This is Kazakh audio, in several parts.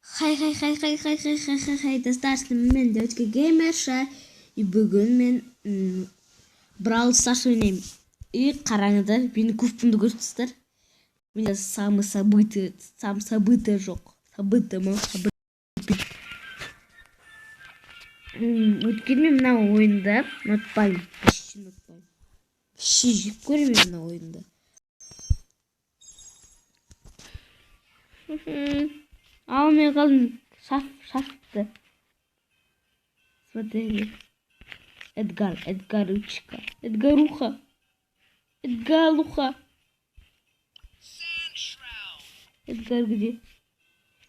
Хай достар, мен Девочка Геймерша, и бүгін мен Brawl Stars ойнаймын. И қараңыздар, менің көппімді көрсетіңіздер. Менде самый события жоқ. Өйткені мен мына ойында ұнатпаймын. Вообще жек көремін мына ойында. Ал мен қалдым шафты. Смотрите. Эдгаручка. Эдгаруха. Эдгар где?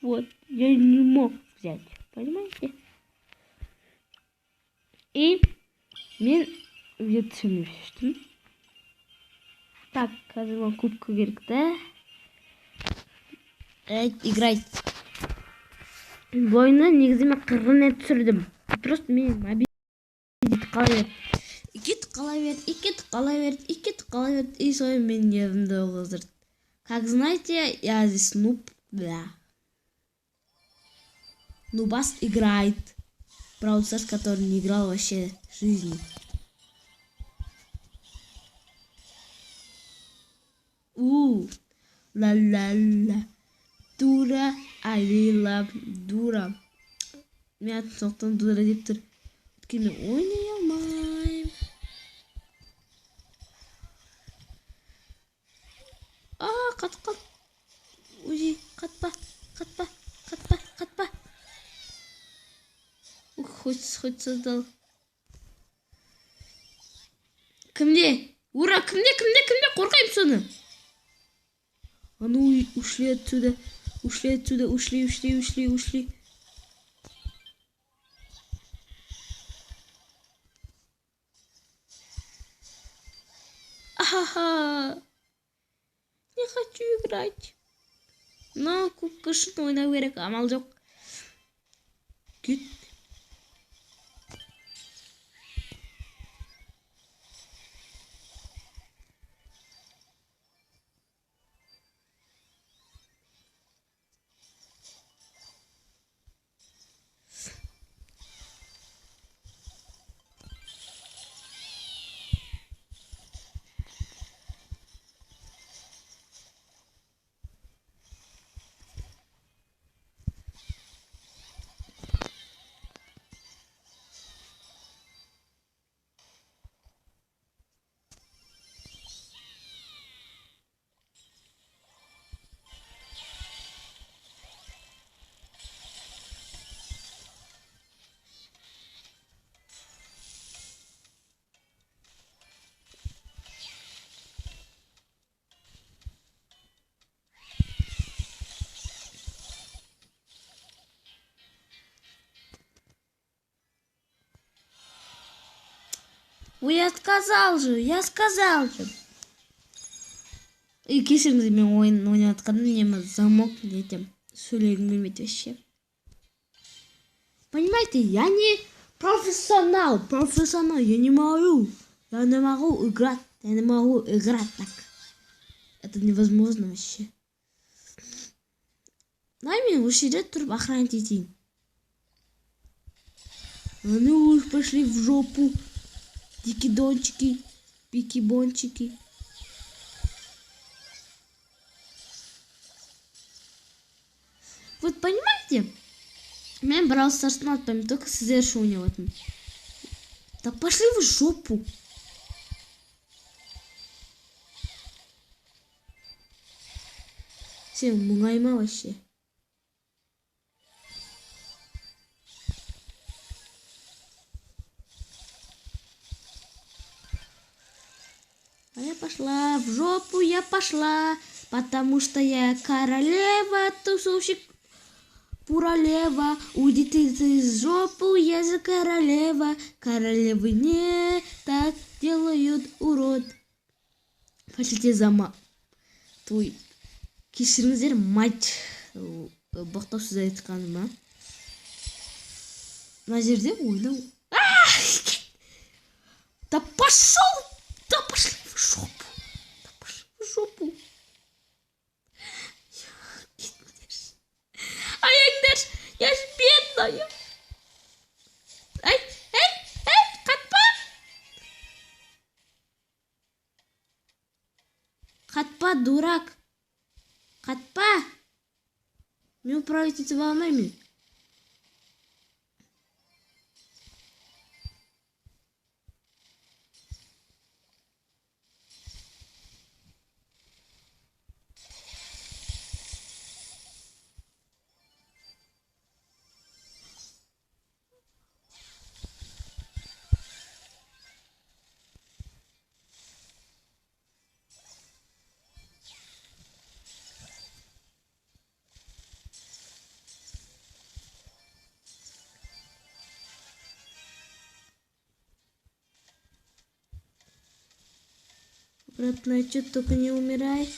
Вот. Я не мог взять. Понимаете? И мен где-то түсінбештім. Так, қазір вам кубка керек, да? Играть. Бойны негізі мен қырғын түсірдім. Просто мен мобильді қала берді. И солай мен нервімді оғыздырды. Как знаете, я здесь нуб, да. Нубас играет. Brawl Stars, который не играл вообще в жизни. Ла-ла-ла. Дура, алила, дура. Мен соқтан дура деп тұр. Өткені ойнай алмайым. Қат. Ой, қатпа. Хоть создал. Кімде? Ура, кімде? Қорқайым соны. А ну, ушли отсюда. Ушли. Ахаха. Не хочу играть. Но кубка шын ойнау керек, амал жоқ. Кет. Я сказал же. И кешіріңіз, мен ойын ойнатқанда неміз замок нетем. Сөйлегім келмейді вообще. Понимаете, я не профессионал. Я не могу играть так. Это невозможно вообще. Дай мне вообще тұрып охранять етейін. Ну уж пошли в жопу. Дикидончики, пикибончики. Вот понимаете? Мен Brawl Stars ұнатпаймын, только сіздер үшін ойнаватырмын. Да пошли в жопу. Сен мұңайма вообще. Я пошла в жопу, потому что я королева, тусовщик пуралева. Уйди ты из жопу, я за королева. Королевы не так делают, урод. Пошлите за твой кешіріңіздер, мать боқтаусыз айтқаныма. Мына жерде ойнау. Да пошли в жопу. Кетіңдерші. Аяңдаршы. знаю. Ай, қатпа. Қатпа, дурак. Қатпа. Мен управлять етіп алмаймын. Обратный отчет, только не умирай.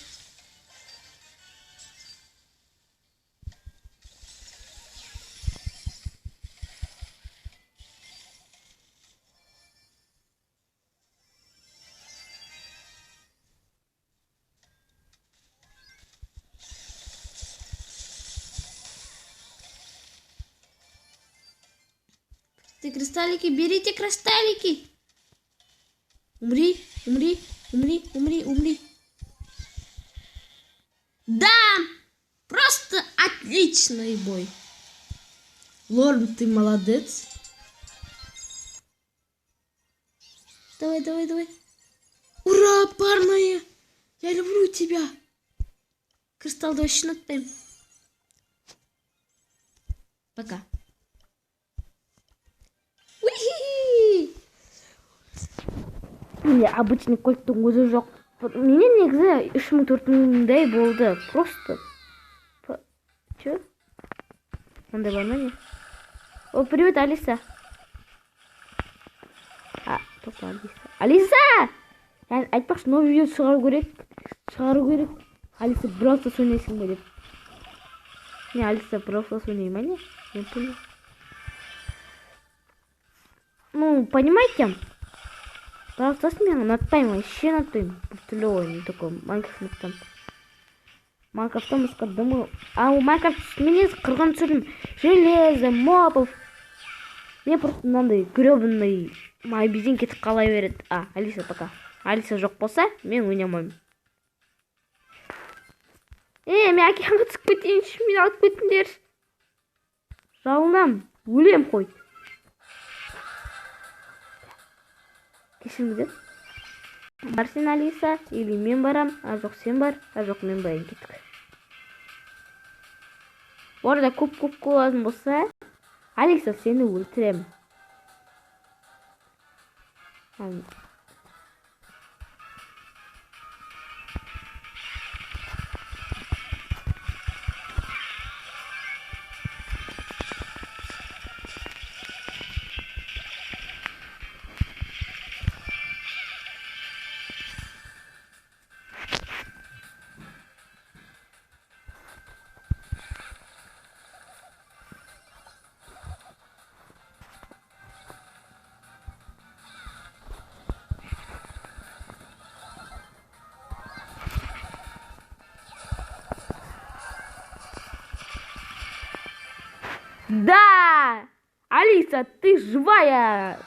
Ты кристаллики, берите кристаллики. Умри, умри, умри, умри, умри. Да! Просто отличный бой. Лорн, ты молодец. Давай, давай, давай. Ура, парная! Я люблю тебя. Кристаллды очень отдаем. Пока. Обычный кольттың өзі жоқ. Менен негізі 3400-дай болды. Просто. Че? Мындай бар ма не? О, привет, Алиса. Тоқта, Алиса. Алиса! Yani айтпақшы, новый видео шығару керек. Алиса, Brawl Stars ойнайсың ба деп. Не, Алиса, Brawl Stars ойнай ма не? Не понял. Ну, понимаете? Brawl Stars мен ұнатпаймын, вообще ұнатпаймын. Біртүрлі ойын, такой Майнкрафттан. Майнкрафттан басқа дымы. Ал Майнкрафт мен қырған түсірдім. Железо, мобов. Мен просто мынандай гребаный май безден кетіп қалай береді. Алиса, пока. Алиса жоқ болса, мен ойнамаймын. Мен әкемді түсіп кетейінші, мен алып кетіңдер. Жалынам, өлем қой. Кешіріңіздер. Бар сен, Алиса, или мен барам, жоқ сен бар, жоқ мен барайын, кеттік. Орда көп қолазым болса, Алиса, сені өлтірем. Да! Алиса, ты живая!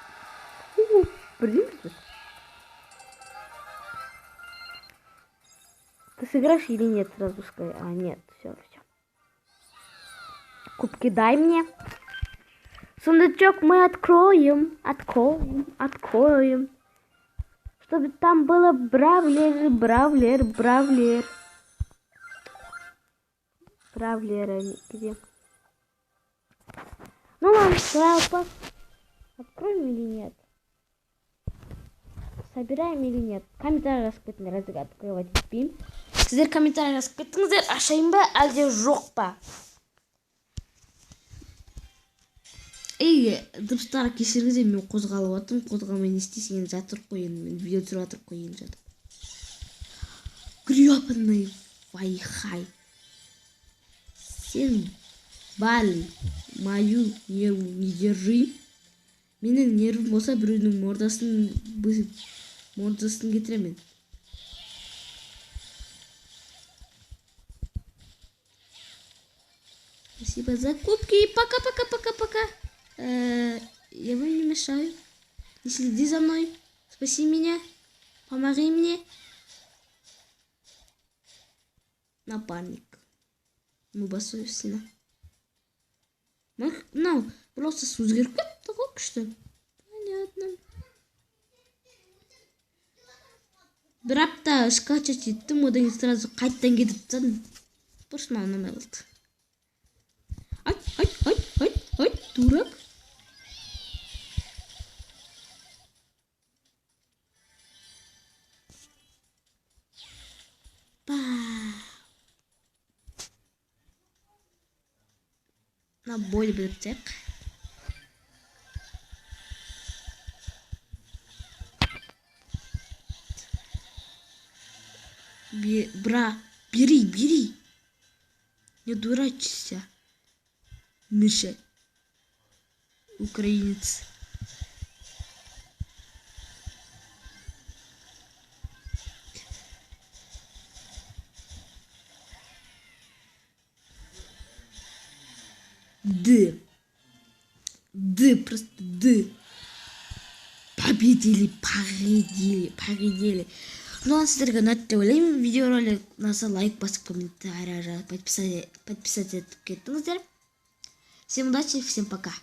Ты сыграешь или нет? Сразу скажи. Нет, все. Кубки дай мне. Сундучок мы откроем. Чтобы там было бравлер. Бравлера где? Ну ладно, слава. Откроем или нет? Собираем или нет? Комментарий жазып разгадывать етпеймін. Сіздер комментарий жазып кеттіңіздер, ашайын ба, әлде жоқ па? Дыбыстар кешіріңіздер, мен қозғалып жатырмын. Қозғалмай не істейсің, енді жатыр қой, енді мен видео түсіріп жатыр қой, енді жатыр. Гребаный вайхай. Сен Бали, мою нерву не держи. Менің нервім болса, біреудің мордасын кетіремен. Спасибо за кубки. Пока-пока-пока-пока. Я вам не мешаю. Не следи за мной. Спаси меня. Помоги мне. Напарник. Мы басуем сына. Ну, просто сузгер. Только что. Понятно. Bir апта ышкача четтім, одан кейін сразу қайттан кетіп тастадым. Просто маған ұнамай қалды. Ай, дурак. На бой бітірсек. Бра, бери. Не дурачься. Миша. Украинец. Просто победили. Ну, а сіздерге ұнады деп ойлаймын. Видеоролик ұнаса лайк басып, комментарий жазып, подписать етіп кеттіңіздер. Всем удачи, всем пока.